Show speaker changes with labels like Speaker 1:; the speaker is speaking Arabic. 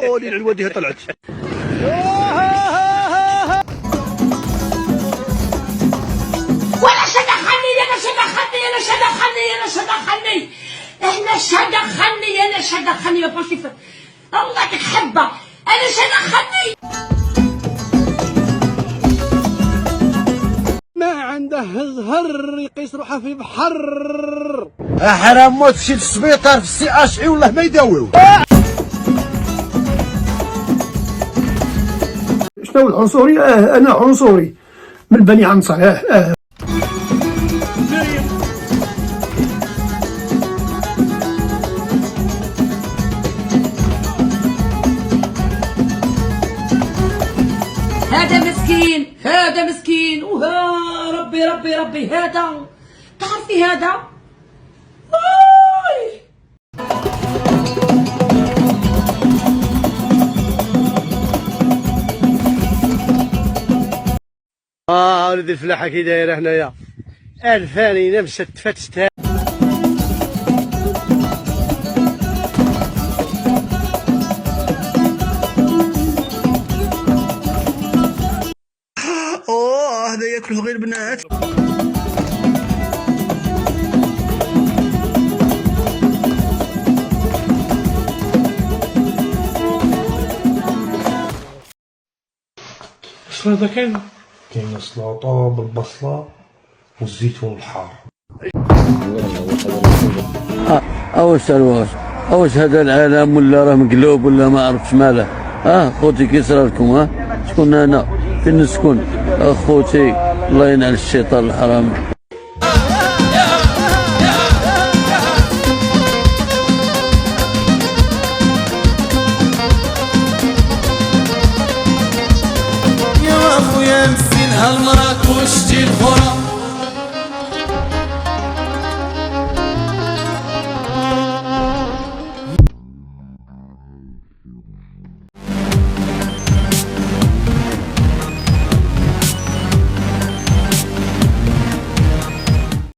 Speaker 1: يولي الوديه طلعت.
Speaker 2: ولا شدخلني انا شدخلني انا شدخلني انا شدخلني احنا شدخلني انا شدخلني يا باشي الله تحبه انا شدخلني.
Speaker 1: ما عنده زهر يقيس روحه في بحر.
Speaker 3: حرام موت تمشي للسبيطار في السي اش اي والله ما يداويو.
Speaker 1: شنو العنصري؟ انا عنصري من بني عنصر.
Speaker 2: هذا مسكين وها ربي هذا تعرفي هذا
Speaker 1: ولد الفلاحه كي دايره هنايا الفاني مشات تفتشتها. هذا ياكله غير بنات.
Speaker 4: اش هذا كاين السلطه بالبصله والزيتون الحار.
Speaker 5: واش هذا العالم ولا راه مقلوب ولا ما عرفتش ماله. خوتي كيصرى لكم؟ شكون انا فين نسكن اخوتي؟ الله ينعل الشيطان الحرام.
Speaker 6: يا اخويا مسكين هالمراك وشتي